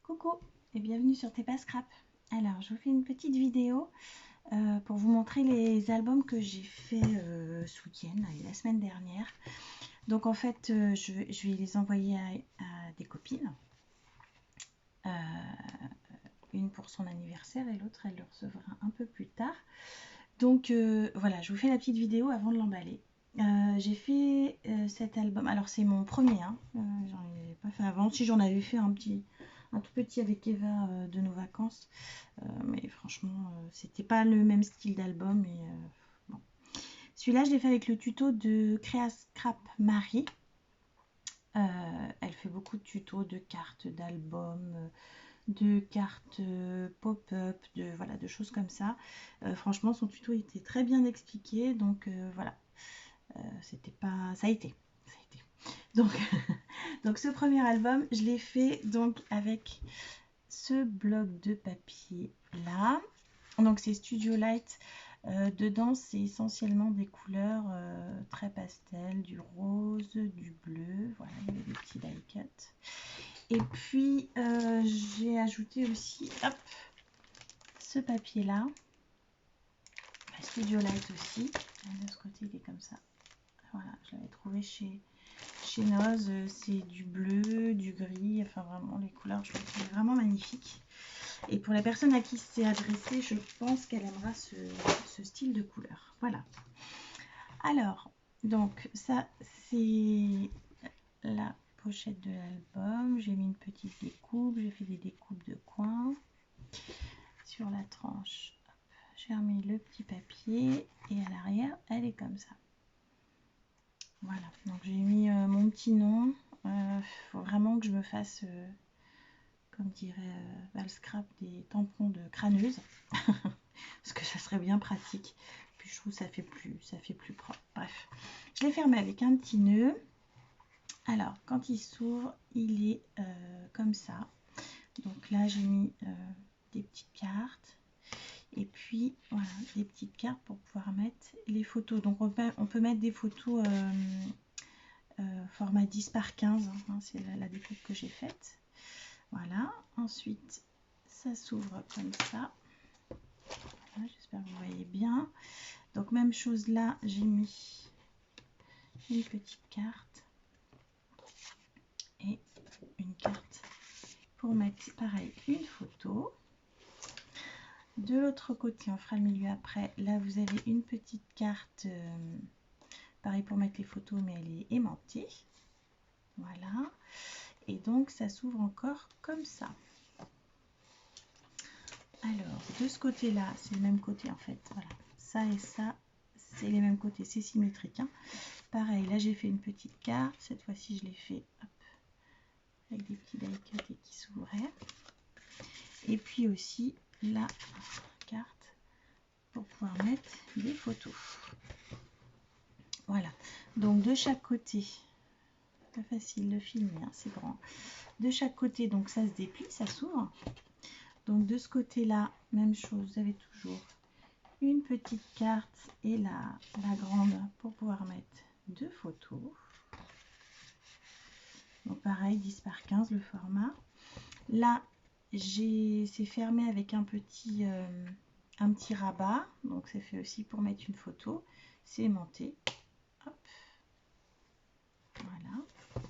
Coucou et bienvenue sur TPA Scrap. Alors, je vous fais une petite vidéo pour vous montrer les albums que j'ai fait ce week-end et la semaine dernière. Donc en fait, je vais les envoyer à des copines. Une pour son anniversaire et l'autre, elle le recevra un peu plus tard. Donc voilà, je vous fais la petite vidéo avant de l'emballer. J'ai fait cet album, alors c'est mon premier, hein. J'en ai pas fait avant. Si, j'en avais fait un tout petit avec Eva de nos vacances, mais franchement c'était pas le même style d'album. Et bon. Celui-là je l'ai fait avec le tuto de Créa Scrap Marie. Elle fait beaucoup de tutos de cartes d'albums, de cartes pop-up, voilà, de choses comme ça. Franchement son tuto était très bien expliqué, donc voilà. C'était pas, ça a été donc donc ce premier album je l'ai fait donc avec ce bloc de papier là. Donc c'est Studio Light. Dedans c'est essentiellement des couleurs très pastel, du rose, du bleu, voilà, il y avait des petits die cuts. Et puis j'ai ajouté aussi, hop, ce papier là, Studio Light aussi. De ce côté il est comme ça. Voilà, je l'avais trouvé chez Noz. C'est du bleu, du gris, enfin vraiment les couleurs, je trouve vraiment magnifique. Et pour la personne à qui c'est adressé, je pense qu'elle aimera ce style de couleur. Voilà. Alors, donc ça c'est la pochette de l'album. J'ai mis une petite découpe, j'ai fait des découpes de coins. Sur la tranche, j'ai remis le petit papier et à l'arrière, elle est comme ça. Voilà, donc j'ai mis mon petit nom. Faut vraiment que je me fasse, comme dirait Valscrap, des tampons de crâneuse. Parce que ça serait bien pratique. Puis je trouve que ça fait plus propre. Bref, je l'ai fermé avec un petit nœud. Alors, quand il s'ouvre, il est comme ça. Donc là, j'ai mis des petites cartes. Et puis, voilà, des petites cartes pour pouvoir mettre les photos. Donc, on peut mettre des photos format 10 par 15. Hein, c'est la découpe que j'ai faite. Voilà. Ensuite, ça s'ouvre comme ça. Voilà, j'espère que vous voyez bien. Donc, même chose là, j'ai mis une petite carte. Et une carte pour mettre, pareil, une photo. De l'autre côté, on fera le milieu après. Là, vous avez une petite carte, pareil pour mettre les photos, mais elle est aimantée. Voilà. Et donc, ça s'ouvre encore comme ça. Alors, de ce côté-là, c'est le même côté en fait. Voilà. Ça et ça, c'est les mêmes côtés. C'est symétrique. Hein. Pareil, là, j'ai fait une petite carte. Cette fois-ci, je l'ai fait hop, avec des petits die cuts qui s'ouvraient. Et puis aussi, la carte pour pouvoir mettre des photos. Voilà, donc de chaque côté, pas facile de filmer, hein, c'est grand. De chaque côté, donc ça se déplie, ça s'ouvre. Donc de ce côté-là, même chose, vous avez toujours une petite carte et la grande pour pouvoir mettre deux photos. Donc pareil, 10 par 15 le format. Là, c'est fermé avec un petit rabat, donc c'est fait aussi pour mettre une photo. C'est aimanté. Hop. Voilà.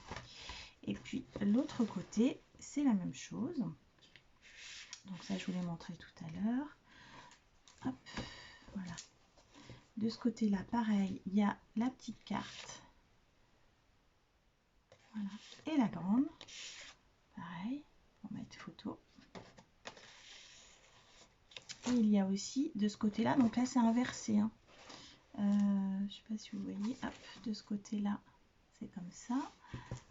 Et puis l'autre côté, c'est la même chose. Donc ça, je vous l'ai montré tout à l'heure. Hop, voilà. De ce côté-là, pareil, il y a la petite carte. Voilà. Et la grande. Pareil, pour mettre photo. Et il y a aussi de ce côté-là, donc là c'est inversé. Hein. Je ne sais pas si vous voyez. Hop, de ce côté-là, c'est comme ça.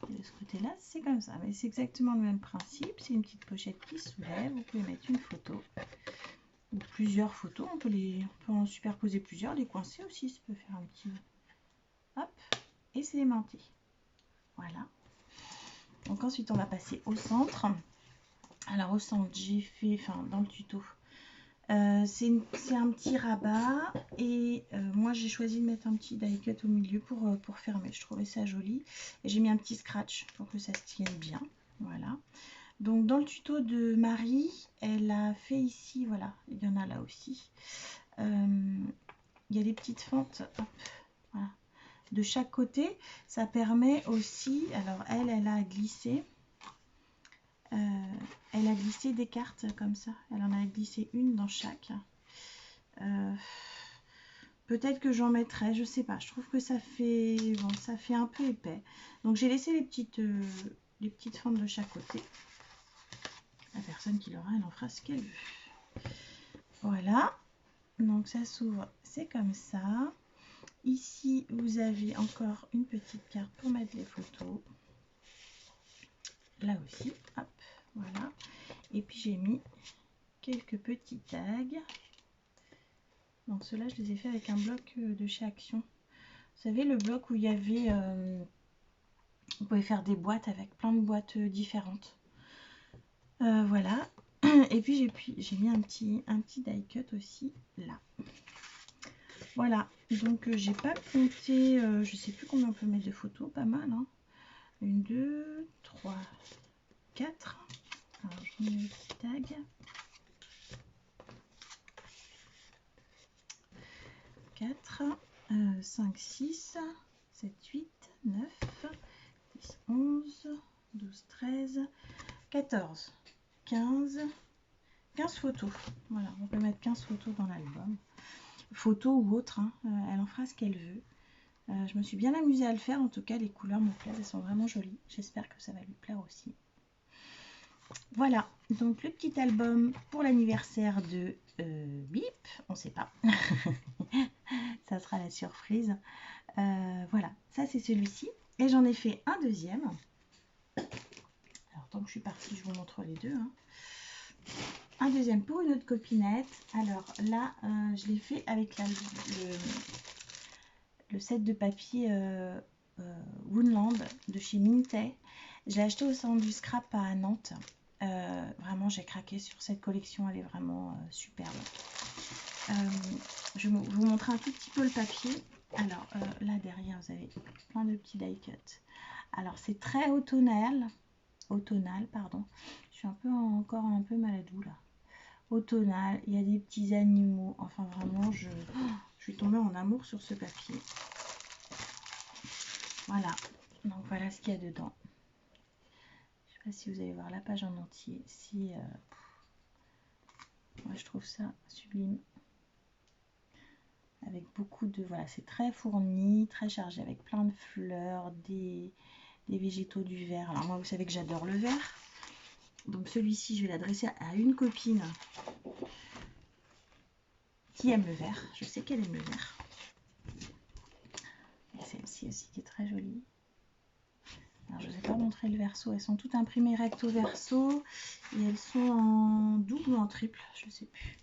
Et de ce côté-là, c'est comme ça. Mais c'est exactement le même principe. C'est une petite pochette qui se soulève. Vous pouvez mettre une photo ou plusieurs photos. On peut en superposer plusieurs, les coincer aussi. Ça peut faire un petit... Hop, et c'est aimanté. Voilà. Donc ensuite, on va passer au centre. Alors au centre, j'ai fait, enfin dans le tuto, c'est un petit rabat et moi j'ai choisi de mettre un petit die cut au milieu pour fermer. Je trouvais ça joli et j'ai mis un petit scratch pour que ça se tienne bien. Voilà. Donc dans le tuto de Marie, elle a fait ici, voilà, il y en a là aussi. Il y a des petites fentes, hop, voilà, de chaque côté. Ça permet aussi, alors elle a glissé. Elle a glissé des cartes comme ça. Elle en a glissé une dans chaque. Peut-être que j'en mettrai, je sais pas. Je trouve que ça fait, bon, ça fait un peu épais. Donc j'ai laissé les petites fentes de chaque côté. La personne qui l'aura, elle en fera ce qu'elle veut. Voilà. Donc ça s'ouvre, c'est comme ça. Ici, vous avez encore une petite carte pour mettre les photos. Là aussi, hop, voilà. Et puis j'ai mis quelques petits tags. Donc ceux-là, je les ai fait avec un bloc de chez Action. Vous savez, le bloc où il y avait... vous pouvez faire des boîtes avec plein de boîtes différentes. Voilà. Et puis j'ai mis un petit die cut aussi là. Voilà. Donc j'ai pas compté, je sais plus combien on peut mettre de photos, pas mal. Hein. 1, 2, 3, 4. Alors je mets le petit tag. 4, 5, 6, 7, 8, 9, 10, 11, 12, 13, 14, 15 photos. Voilà, on peut mettre 15 photos dans l'album. Photos ou autres, hein, elle en fera ce qu'elle veut. Je me suis bien amusée à le faire, en tout cas les couleurs me plaisent, elles sont vraiment jolies. J'espère que ça va lui plaire aussi. Voilà, donc le petit album pour l'anniversaire de Bip, on ne sait pas. Ça sera la surprise. Voilà, ça c'est celui-ci. Et j'en ai fait un deuxième. Alors tant que je suis partie, je vous montre les deux. Hein. Un deuxième pour une autre copinette. Alors là, je l'ai fait avec le set de papier Woodland de chez Minté. Je l'ai acheté au centre du scrap à Nantes. Vraiment, j'ai craqué sur cette collection. Elle est vraiment superbe. Je vais vous montrer un tout petit peu le papier. Alors là derrière, vous avez plein de petits die cut. Alors c'est très automnal, pardon. Je suis encore un peu maladou là. Automnal, il y a des petits animaux. Enfin vraiment, je suis tombée en amour sur ce papier. Voilà. Donc voilà ce qu'il y a dedans. Je sais pas si vous allez voir la page en entier. Si, moi je trouve ça sublime. Avec beaucoup de... Voilà, c'est très fourni, très chargé, avec plein de fleurs, des végétaux, du vert. Alors moi, vous savez que j'adore le vert. Donc celui-ci, je vais l'adresser à une copine qui aime le vert. Je sais qu'elle aime le vert. Et celle-ci aussi qui est très jolie. Alors je ne vous ai pas montré le verso. Elles sont toutes imprimées recto verso. Et elles sont en double ou en triple, je ne sais plus.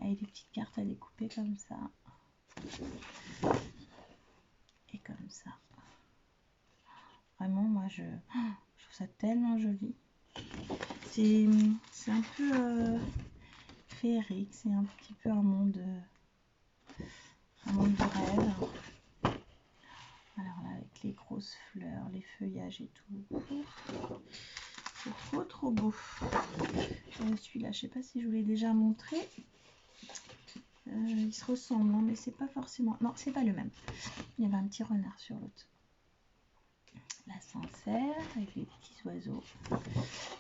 Avec des petites cartes à découper comme ça. Et comme ça. Vraiment, moi, je trouve ça tellement joli. C'est un peu féerique. C'est un petit peu un monde de rêve. Alors là, avec les grosses fleurs, les feuillages et tout. C'est trop beau. Celui-là, je sais pas si je vous l'ai déjà montré. Il se ressemble, hein, mais c'est pas forcément... Non, c'est pas le même. Il y avait un petit renard sur l'autre. La sincère, avec les petits oiseaux.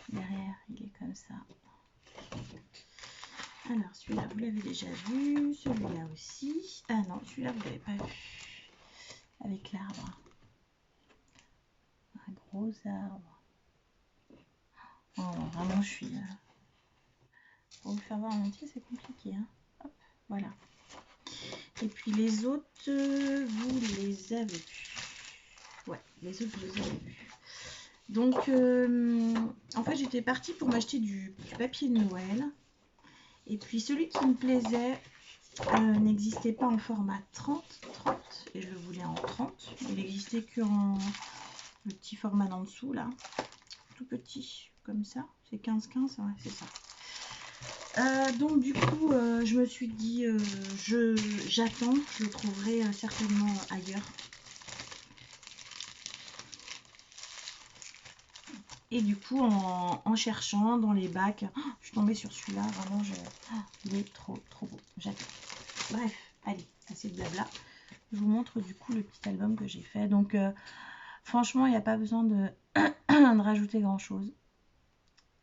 Derrière, il est comme ça. Alors, celui-là, vous l'avez déjà vu. Celui-là aussi. Ah non, celui-là, vous l'avez pas vu. Avec l'arbre. Un gros arbre. Oh, vraiment, je suis... Pour vous faire voir en entier, c'est compliqué. Hein. Hop, voilà. Et puis les autres, vous les avez vus. Ouais, les autres, vous les avez vus. Donc, en fait, j'étais partie pour m'acheter du papier de Noël. Et puis, celui qui me plaisait n'existait pas en format 30. Et je le voulais en 30. Il n'existait que en le petit format d'en dessous, là. Tout petit, comme ça. C'est 15-15, ouais, c'est ça. Donc du coup je me suis dit j'attends, je le trouverai certainement ailleurs. Et du coup, en cherchant dans les bacs, je suis tombée sur celui-là. Vraiment, il est trop beau. J'adore. Bref, allez, assez de blabla. Je vous montre du coup le petit album que j'ai fait. Donc, franchement, il n'y a pas besoin de, de rajouter grand-chose.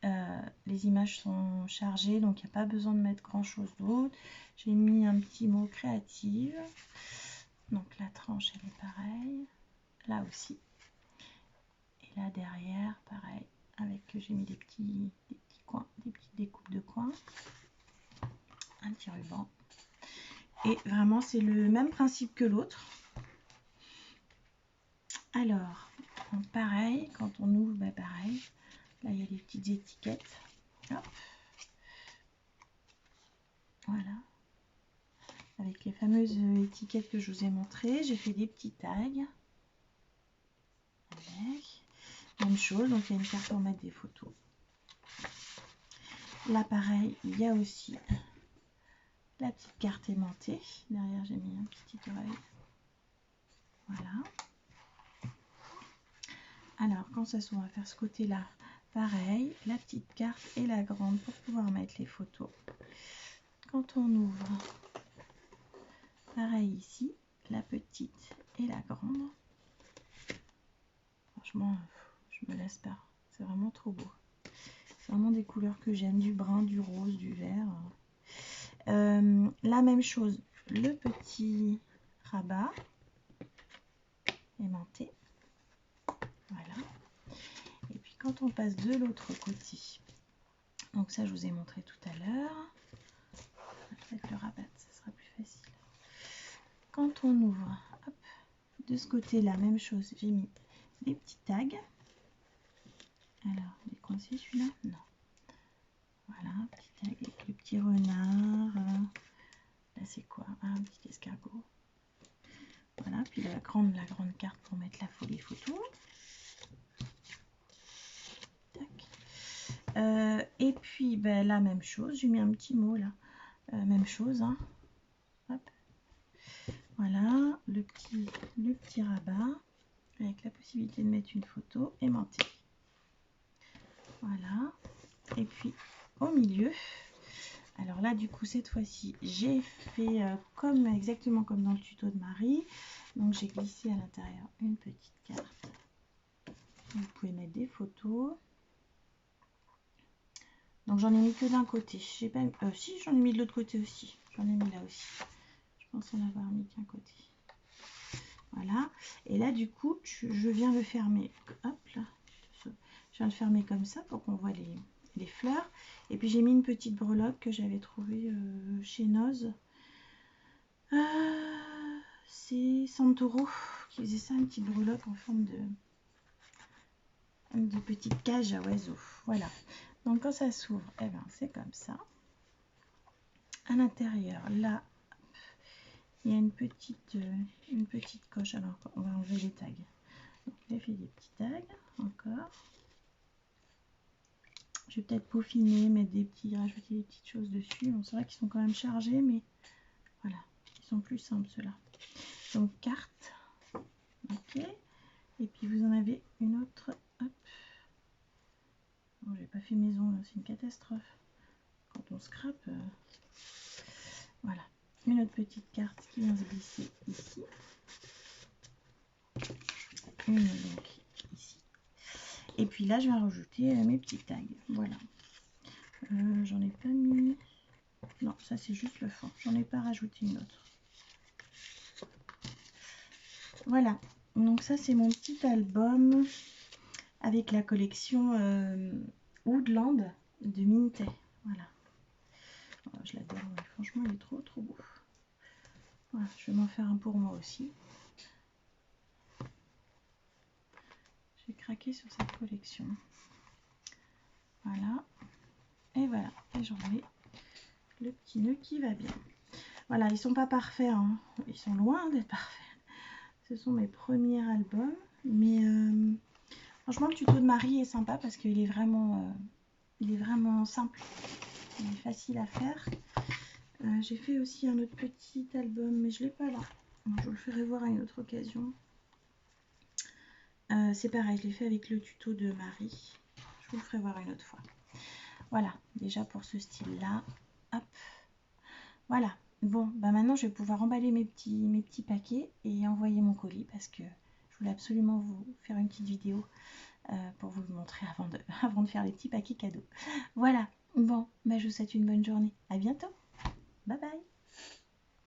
Les images sont chargées, donc il n'y a pas besoin de mettre grand-chose d'autre. J'ai mis un petit mot créative. Donc, la tranche, elle est pareille. Là aussi. Et là, derrière, pareil. J'ai mis des petits coins, des petites découpes de coins. Un petit ruban. Et vraiment, c'est le même principe que l'autre. Alors, pareil, quand on ouvre, bah pareil. Là, il y a des petites étiquettes. Hop. Voilà. Avec les fameuses étiquettes que je vous ai montrées. J'ai fait des petits tags. Avec. Même chose, donc il y a une carte pour mettre des photos. Là, pareil, il y a aussi la petite carte aimantée. Derrière, j'ai mis un petit oreille. Voilà. Alors, quand ça s'ouvre, on va faire ce côté-là. Pareil, la petite carte et la grande pour pouvoir mettre les photos. Quand on ouvre, pareil ici, la petite et la grande. Franchement, je me lasse pas. C'est vraiment trop beau. C'est vraiment des couleurs que j'aime, du brun, du rose, du vert. La même chose, le petit rabat aimanté. Voilà. Et puis quand on passe de l'autre côté, donc ça je vous ai montré tout à l'heure. Avec le rabat, ça sera plus facile. Quand on ouvre, hop, de ce côté-là, même chose, j'ai mis des petits tags. Alors, il est coincé celui-là? Non. Voilà, un petit tag avec le petit renard. Là, c'est quoi? Un petit escargot. Voilà, puis la grande carte pour mettre les photos. Tac. Et puis, ben, la même chose, j'ai mis un petit mot là. Même chose, hein. Hop. Voilà, le petit rabat avec la possibilité de mettre une photo aimantée. Voilà. Et puis au milieu, alors là du coup cette fois-ci j'ai fait exactement comme dans le tuto de Marie. Donc j'ai glissé à l'intérieur une petite carte. Vous pouvez mettre des photos. Donc j'en ai mis que d'un côté. J'ai pas si j'en ai mis de l'autre côté aussi. J'en ai mis là aussi. Je pense en avoir mis qu'un côté. Voilà. Et là du coup je viens le fermer. Hop là. Je viens le fermer comme ça pour qu'on voit les fleurs. Et puis j'ai mis une petite breloque que j'avais trouvée chez Noz. C'est Santoro qui faisait ça, une petite breloque en forme de petite cage à oiseaux. Voilà. Donc quand ça s'ouvre, eh ben, c'est comme ça. À l'intérieur, là, il y a une petite coche. Alors on va enlever les tags. Donc j'ai fait des petits tags encore. Je vais peut-être peaufiner, rajouter des petites choses dessus. Bon, c'est vrai qu'ils sont quand même chargés, mais voilà, ils sont plus simples ceux-là. Donc carte, ok. Et puis vous en avez une autre. Hop. Bon, j'ai pas fait maison, c'est une catastrophe. Quand on scrape, voilà. Une autre petite carte qui vient se glisser ici. Une donc ici. Et puis là, je vais rajouter mes petits tags. Voilà. J'en ai pas mis. Non, ça c'est juste le fond. J'en ai pas rajouté une autre. Voilà. Donc ça c'est mon petit album avec la collection Woodland de Minté. Voilà. Oh, je l'adore. Ouais. Franchement, il est trop beau. Voilà. Je vais m'en faire un pour moi aussi. J'ai craqué sur cette collection. Voilà. Et voilà. Et j'en ai le petit nœud qui va bien. Voilà, ils sont pas parfaits, hein. Ils sont loin d'être parfaits. Ce sont mes premiers albums, mais franchement le tuto de Marie est sympa parce qu'il est vraiment simple, il est facile à faire. J'ai fait aussi un autre petit album, mais je l'ai pas là. Je vous le ferai voir à une autre occasion. C'est pareil, je l'ai fait avec le tuto de Marie. Je vous le ferai voir une autre fois. Voilà, déjà pour ce style-là. Hop. Voilà. Bon, bah maintenant je vais pouvoir emballer mes petits paquets et envoyer mon colis parce que je voulais absolument vous faire une petite vidéo pour vous le montrer avant de faire les petits paquets cadeaux. Voilà. Bon, bah je vous souhaite une bonne journée. À bientôt. Bye bye.